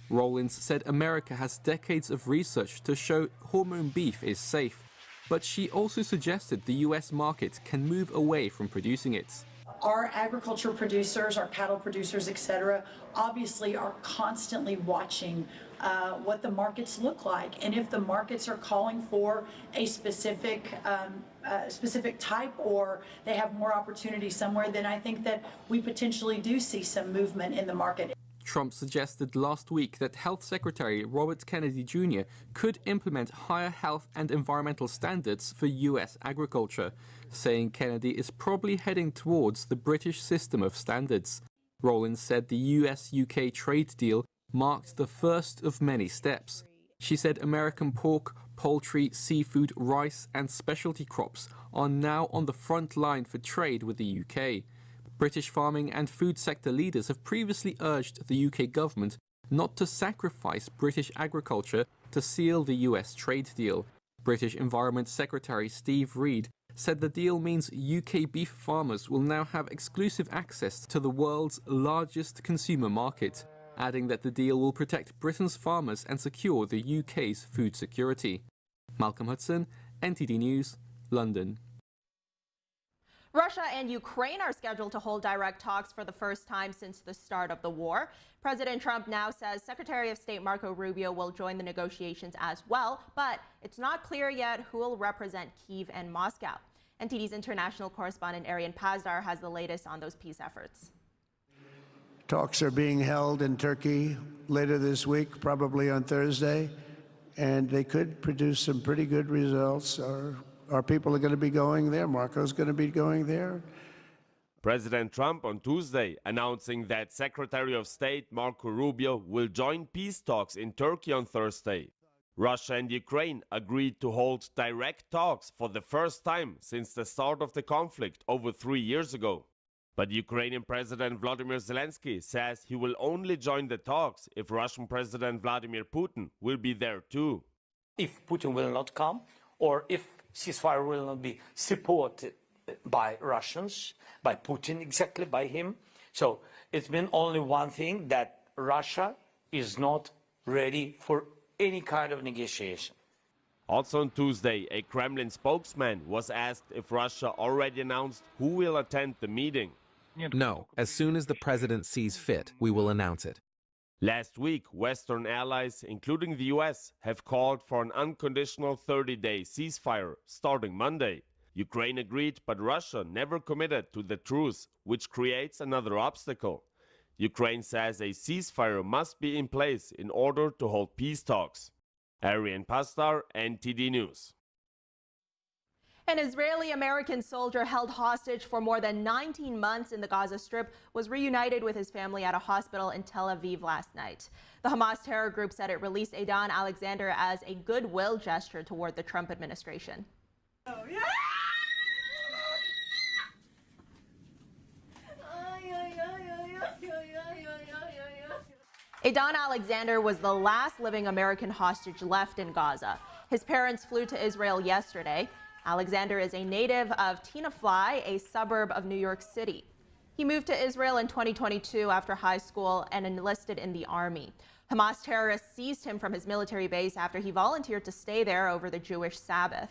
Rollins said America has decades of research to show hormone beef is safe, but she also suggested the US market can move away from producing it. Our agriculture producers, our cattle producers, etc., obviously are constantly watching what the markets look like. And if the markets are calling for a specific type or they have more opportunity somewhere, then I think that we potentially do see some movement in the market. Trump suggested last week that Health Secretary Robert Kennedy Jr. could implement higher health and environmental standards for US agriculture, saying Kennedy is probably heading towards the British system of standards. Rollins said the US-UK trade deal marked the first of many steps. She said American pork, poultry, seafood, rice and specialty crops are now on the front line for trade with the UK. British farming and food sector leaders have previously urged the UK government not to sacrifice British agriculture to seal the US trade deal. British Environment Secretary Steve Reed said the deal means UK beef farmers will now have exclusive access to the world's largest consumer market, adding that the deal will protect Britain's farmers and secure the UK's food security. Malcolm Hudson, NTD News, London. Russia and Ukraine are scheduled to hold direct talks for the first time since the start of the war. President Trump now says Secretary of State Marco Rubio will join the negotiations as well, but it's not clear yet who will represent Kyiv and Moscow. NTD's international correspondent Arian Pazdar has the latest on those peace efforts. Talks are being held in Turkey later this week, probably on Thursday, and they could produce some pretty good results. Our people are going to be going there. Marco's going to be going there. President Trump on Tuesday announcing that Secretary of State Marco Rubio will join peace talks in Turkey on Thursday. Russia and Ukraine agreed to hold direct talks for the first time since the start of the conflict over 3 years ago. But Ukrainian President Volodymyr Zelensky says he will only join the talks if Russian President Vladimir Putin will be there too. If Putin will not come, or if ceasefire will not be supported by Russians, by Putin exactly, by him. So it's been only one thing, that Russia is not ready for any kind of negotiation. Also on Tuesday, a Kremlin spokesman was asked if Russia already announced who will attend the meeting. No, as soon as the president sees fit, we will announce it. Last week, Western allies, including the US, have called for an unconditional 30-day ceasefire starting Monday. Ukraine agreed, but Russia never committed to the truce, which creates another obstacle. Ukraine says a ceasefire must be in place in order to hold peace talks. Arian Pastar, NTD News. An Israeli-American soldier held hostage for more than 19 months in the Gaza Strip was reunited with his family at a hospital in Tel Aviv last night. The Hamas terror group said it released Eidan Alexander as a goodwill gesture toward the Trump administration. Oh, yeah. Eidan Alexander was the last living American hostage left in Gaza. His parents flew to Israel yesterday. Alexander is a native of Tenafly, a suburb of New York City. He moved to Israel in 2022 after high school and enlisted in the army. Hamas terrorists seized him from his military base after he volunteered to stay there over the Jewish Sabbath.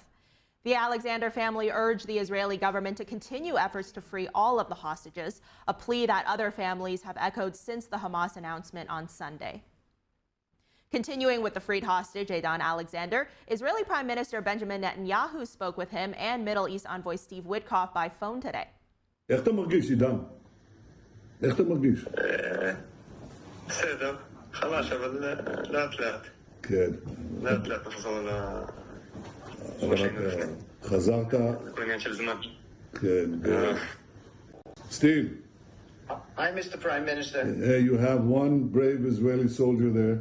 The Alexander family urged the Israeli government to continue efforts to free all of the hostages, a plea that other families have echoed since the Hamas announcement on Sunday. Continuing with the freed hostage, Eidan Alexander, Israeli Prime Minister Benjamin Netanyahu spoke with him and Middle East envoy Steve Witkoff by phone today. איך אתה מרגיש, עידן? איך אתה מרגיש? בסדר, חלש, אבל לאט לאט. כן. לאט לאט נחזור חזרת? כל עניין של זמן. כן. Steve. Hi, Mr. Prime Minister. Hey, you have one brave Israeli soldier there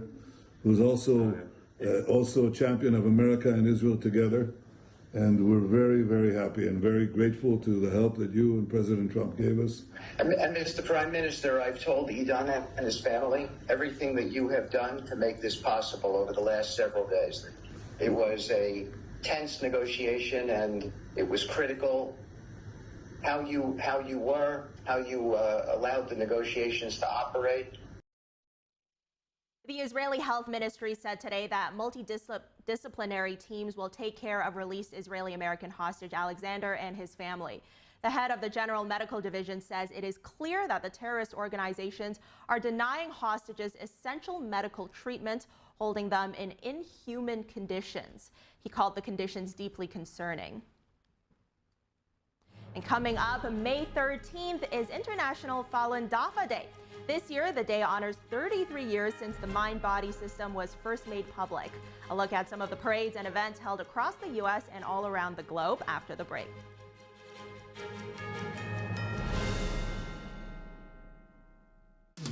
who's also a champion of America and Israel together. And we're very, very happy and very grateful to the help that you and President Trump gave us. And Mr. Prime Minister, I've told Eidan and his family everything that you have done to make this possible over the last several days. It was a tense negotiation and it was critical. How you allowed the negotiations to operate. The Israeli Health Ministry said today that multidisciplinary teams will take care of released Israeli-American hostage Alexander and his family. The head of the General Medical Division says it is clear that the terrorist organizations are denying hostages essential medical treatment, holding them in inhuman conditions. He called the conditions deeply concerning. And coming up, May 13th is International Falun Dafa Day. This year, the day honors 33 years since the mind-body system was first made public. A look at some of the parades and events held across the U.S. and all around the globe after the break.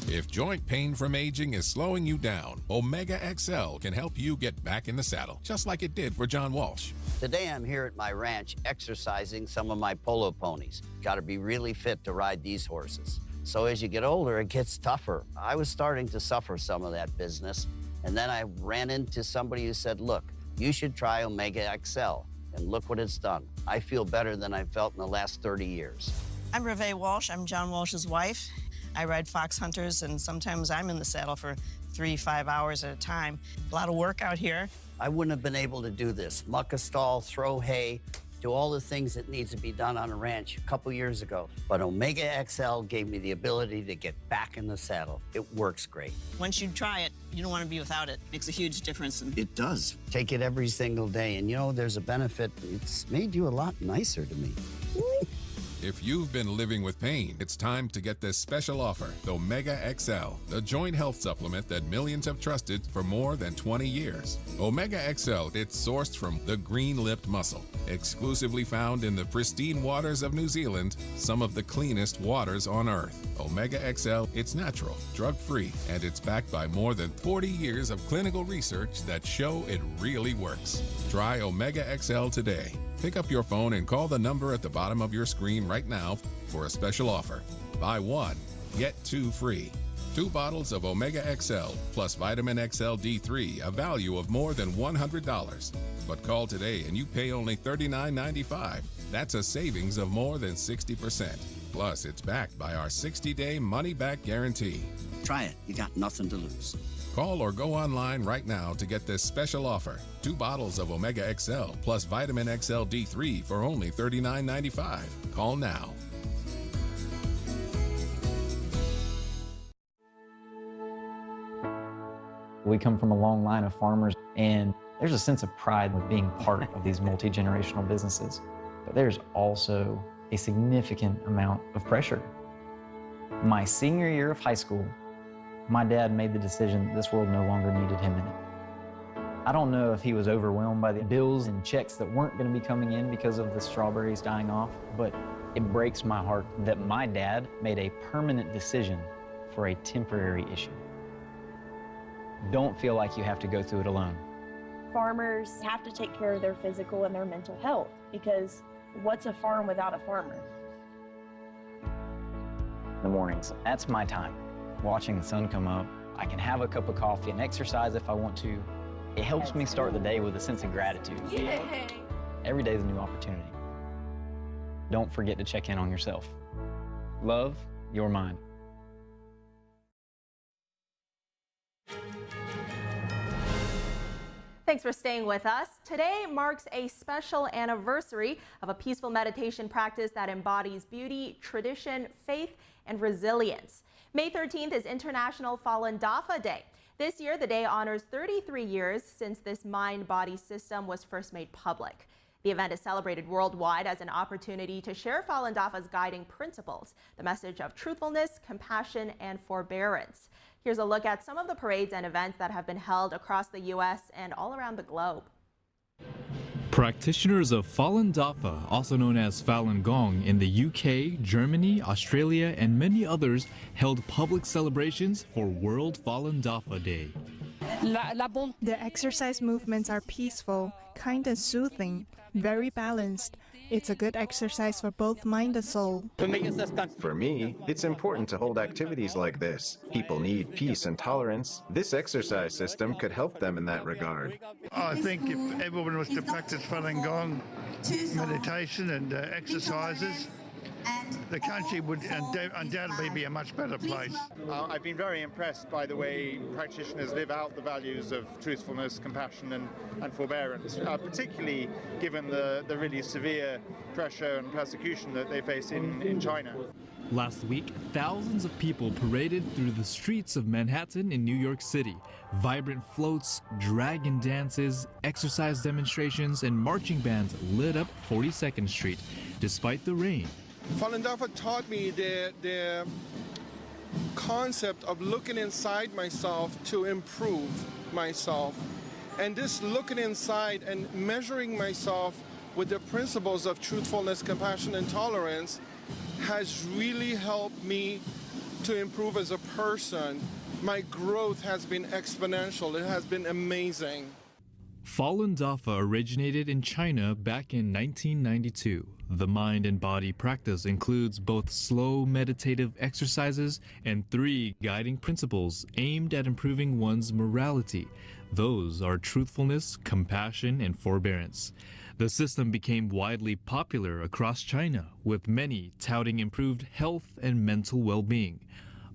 If joint pain from aging is slowing you down, Omega XL can help you get back in the saddle, just like it did for John Walsh. Today I'm here at my ranch exercising some of my polo ponies. Got to be really fit to ride these horses. So as you get older, it gets tougher. I was starting to suffer some of that business, and then I ran into somebody who said, look, you should try Omega XL, and look what it's done. I feel better than I felt in the last 30 years. I'm Reve Walsh. I'm John Walsh's wife. I ride fox hunters, and sometimes I'm in the saddle for 3-5 hours at a time. A lot of work out here. I wouldn't have been able to do this. Muck a stall, throw hay, do all the things that needs to be done on a ranch a couple years ago. But Omega XL gave me the ability to get back in the saddle. It works great. Once you try it, you don't want to be without it. Makes a huge difference. It does. Take it every single day, and you know, there's a benefit. It's made you a lot nicer to me. If you've been living with pain, it's time to get this special offer, the Omega XL, the joint health supplement that millions have trusted for more than 20 years. Omega XL, it's sourced from the green-lipped mussel, exclusively found in the pristine waters of New Zealand, some of the cleanest waters on Earth. Omega XL, it's natural, drug-free, and it's backed by more than 40 years of clinical research that show it really works. Try Omega XL today. Pick up your phone and call the number at the bottom of your screen right now for a special offer. Buy one, get two free. 2 bottles of Omega XL plus Vitamin XL D3, a value of more than $100. But call today and you pay only $39.95. That's a savings of more than 60%. Plus, it's backed by our 60-day money-back guarantee. Try it. You got nothing to lose. Call or go online right now to get this special offer. 2 bottles of Omega XL plus Vitamin XL D3 for only $39.95. Call now. We come from a long line of farmers, and there's a sense of pride with being part of these multi-generational businesses. But there's also a significant amount of pressure. My senior year of high school, my dad made the decision that this world no longer needed him in it. I don't know if he was overwhelmed by the bills and checks that weren't going to be coming in because of the strawberries dying off, but it breaks my heart that my dad made a permanent decision for a temporary issue. Don't feel like you have to go through it alone. Farmers have to take care of their physical and their mental health, because what's a farm without a farmer? In the mornings, that's my time. Watching the sun come up, I can have a cup of coffee and exercise if I want to. It helps me start the day with a sense of gratitude. Yay. Every day is a new opportunity. Don't forget to check in on yourself. Love, your mind. Thanks for staying with us. Today marks a special anniversary of a peaceful meditation practice that embodies beauty, tradition, faith, and resilience. May 13th is International Falun Dafa Day. This year, the day honors 33 years since this mind-body system was first made public. The event is celebrated worldwide as an opportunity to share Falun Dafa's guiding principles, the message of truthfulness, compassion, and forbearance. Here's a look at some of the parades and events that have been held across the U.S. and all around the globe. Practitioners of Falun Dafa, also known as Falun Gong, in the UK, Germany, Australia, and many others held public celebrations for World Falun Dafa Day. The exercise movements are peaceful, kind and soothing, very balanced. It's a good exercise for both mind and soul. For me, it's important to hold activities like this. People need peace and tolerance. This exercise system could help them in that regard. I think if everyone was to practice Falun Gong meditation and exercises, the country would undoubtedly be a much better place. I've been very impressed by the way practitioners live out the values of truthfulness, compassion and forbearance, particularly given the really severe pressure and persecution that they face in China. Last week, thousands of people paraded through the streets of Manhattan in New York City. Vibrant floats, dragon dances, exercise demonstrations, and marching bands lit up 42nd Street, despite the rain. Falun Dafa taught me the concept of looking inside myself to improve myself. And this looking inside and measuring myself with the principles of truthfulness, compassion, and tolerance has really helped me to improve as a person. My growth has been exponential. It has been amazing. Falun Dafa originated in China back in 1992. The mind and body practice includes both slow meditative exercises and 3 guiding principles aimed at improving one's morality. Those are truthfulness, compassion, and forbearance. The system became widely popular across China, with many touting improved health and mental well-being.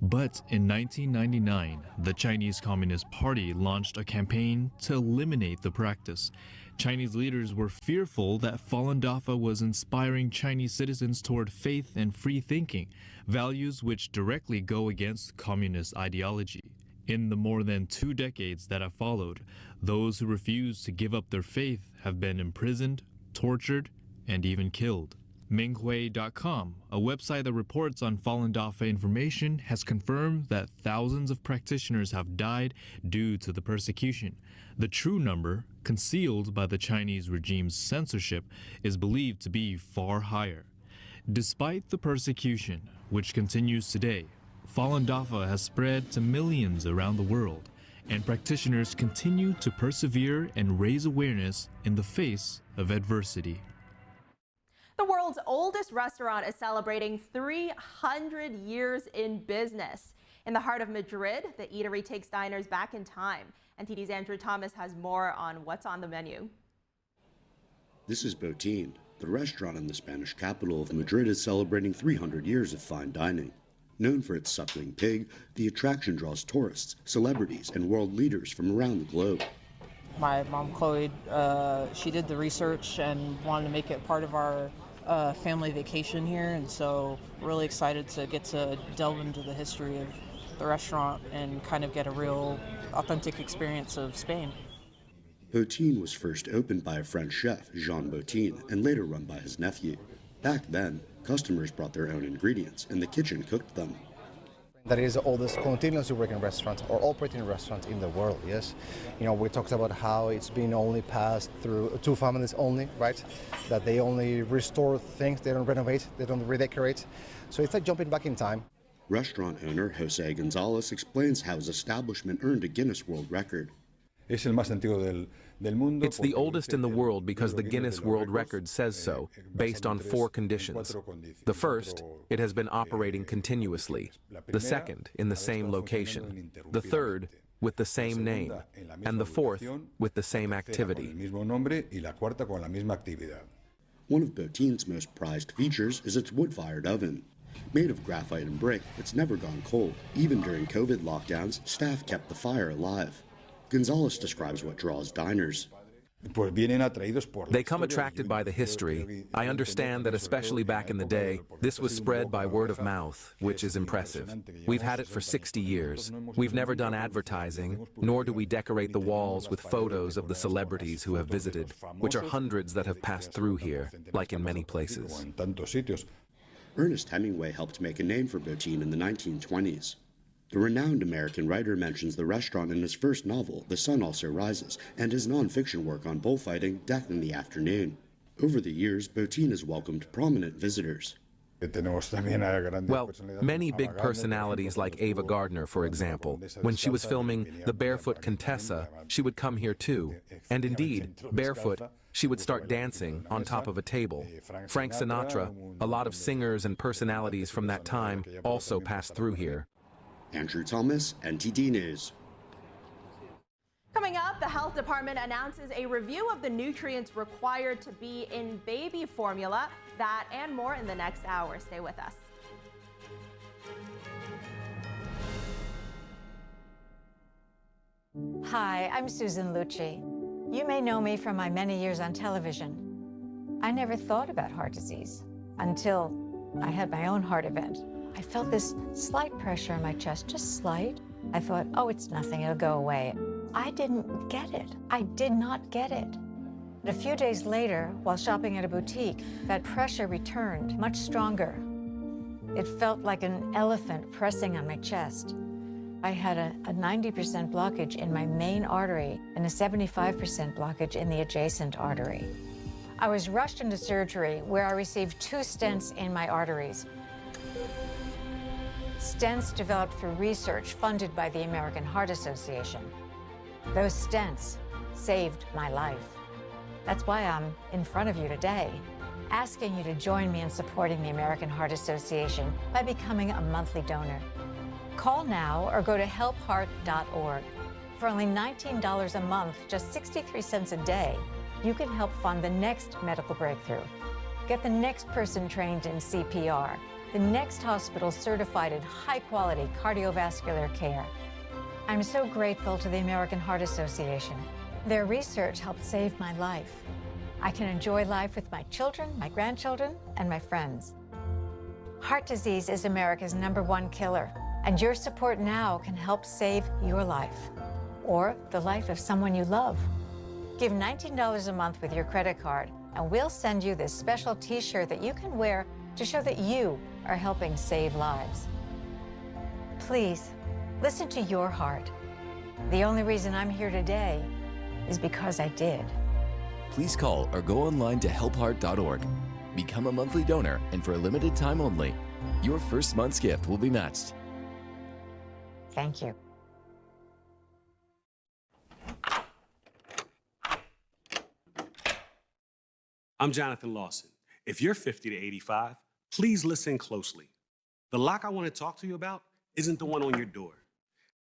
But in 1999, the Chinese Communist Party launched a campaign to eliminate the practice. Chinese leaders were fearful that Falun Dafa was inspiring Chinese citizens toward faith and free thinking, values which directly go against communist ideology. In the more than 2 decades that have followed, those who refuse to give up their faith have been imprisoned, tortured, and even killed. Minghui.com, a website that reports on Falun Dafa information, has confirmed that thousands of practitioners have died due to the persecution. The true number, concealed by the Chinese regime's censorship, is believed to be far higher. Despite the persecution, which continues today, Falun Dafa has spread to millions around the world, and practitioners continue to persevere and raise awareness in the face of adversity. world's oldest restaurant is celebrating 300 years in business. In the heart of Madrid, the eatery takes diners back in time. NTD's Andrew Thomas has more on what's on the menu. This is Botín. The restaurant in the Spanish capital of Madrid is celebrating 300 years of fine dining. Known for its suckling pig, the attraction draws tourists, celebrities, and world leaders from around the globe. My mom, Chloe, she did the research and wanted to make it part of our family vacation here, and so really excited to get to delve into the history of the restaurant and kind of get a real authentic experience of Spain. Botín was first opened by a French chef, Jean Botín, and later run by his nephew. Back then, customers brought their own ingredients, and the kitchen cooked them. That is the oldest continuously working restaurant or operating restaurant in the world, yes. You know, we talked about how it's been only passed through 2 families only, right? That they only restore things, they don't renovate, they don't redecorate. So it's like jumping back in time. Restaurant owner Jose Gonzalez explains how his establishment earned a Guinness World Record. It's the oldest in the world because the Guinness World Record says so, based on 4 conditions. The first, it has been operating continuously. The second, in the same location. The third, with the same name. And the fourth, with the same activity. One of Botín's most prized features is its wood-fired oven. Made of graphite and brick, it's never gone cold. Even during COVID lockdowns, staff kept the fire alive. Gonzalez describes what draws diners. They come attracted by the history. I understand that especially back in the day, this was spread by word of mouth, which is impressive. We've had it for 60 years. We've never done advertising, nor do we decorate the walls with photos of the celebrities who have visited, which are hundreds that have passed through here, like in many places. Ernest Hemingway helped make a name for Botín in the 1920s. The renowned American writer mentions the restaurant in his first novel, The Sun Also Rises, and his nonfiction work on bullfighting, Death in the Afternoon. Over the years, Botín has welcomed prominent visitors. Well, many big personalities like Ava Gardner, for example. When she was filming The Barefoot Contessa, she would come here too. And indeed, barefoot, she would start dancing on top of a table. Frank Sinatra, a lot of singers and personalities from that time also passed through here. Andrew Thomas, NTD News. Coming up, the health department announces a review of the nutrients required to be in baby formula. That and more in the next hour. Stay with us. Hi, I'm Susan Lucci. You may know me from my many years on television. I never thought about heart disease until I had my own heart event. I felt this slight pressure in my chest, just slight. I thought, oh, it's nothing, it'll go away. I didn't get it. I did not get it. But a few days later, while shopping at a boutique, that pressure returned, much stronger. It felt like an elephant pressing on my chest. I had a 90% blockage in my main artery and a 75% blockage in the adjacent artery. I was rushed into surgery where I received 2 stents in my arteries. Stents developed through research funded by the American Heart Association. Those stents saved my life. That's why I'm in front of you today, asking you to join me in supporting the American Heart Association by becoming a monthly donor. Call now or go to helpheart.org. For only $19 a month, just 63 cents a day, you can help fund the next medical breakthrough. Get the next person trained in CPR, the next hospital certified in high-quality cardiovascular care. I'm so grateful to the American Heart Association. Their research helped save my life. I can enjoy life with my children, my grandchildren, and my friends. Heart disease is America's #1 killer, and your support now can help save your life or the life of someone you love. Give $19 a month with your credit card, and we'll send you this special t-shirt that you can wear to show that you are helping save lives. Please, listen to your heart. The only reason I'm here today is because I did. Please call or go online to helpheart.org. Become a monthly donor, and for a limited time only, your first month's gift will be matched. Thank you. I'm Jonathan Lawson. If you're 50 to 85, please listen closely. The lock I want to talk to you about isn't the one on your door.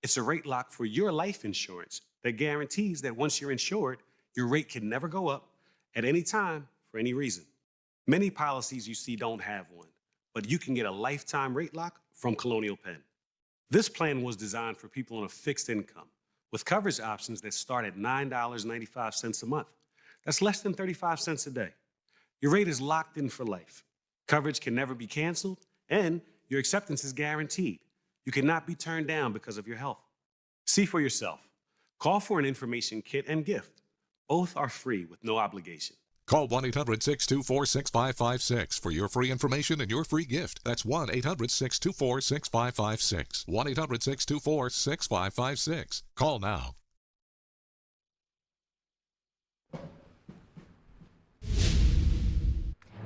It's a rate lock for your life insurance that guarantees that once you're insured, your rate can never go up at any time for any reason. Many policies you see don't have one, but you can get a lifetime rate lock from Colonial Penn. This plan was designed for people on a fixed income with coverage options that start at $9.95 a month. That's less than 35 cents a day. Your rate is locked in for life. Coverage can never be canceled, and your acceptance is guaranteed. You cannot be turned down because of your health. See for yourself. Call for an information kit and gift. Both are free with no obligation. Call 1-800-624-6556 for your free information and your free gift. That's 1-800-624-6556. 1-800-624-6556. Call now.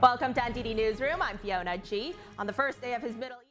Welcome to NTD Newsroom. I'm Fiona G. On the first day of his Middle East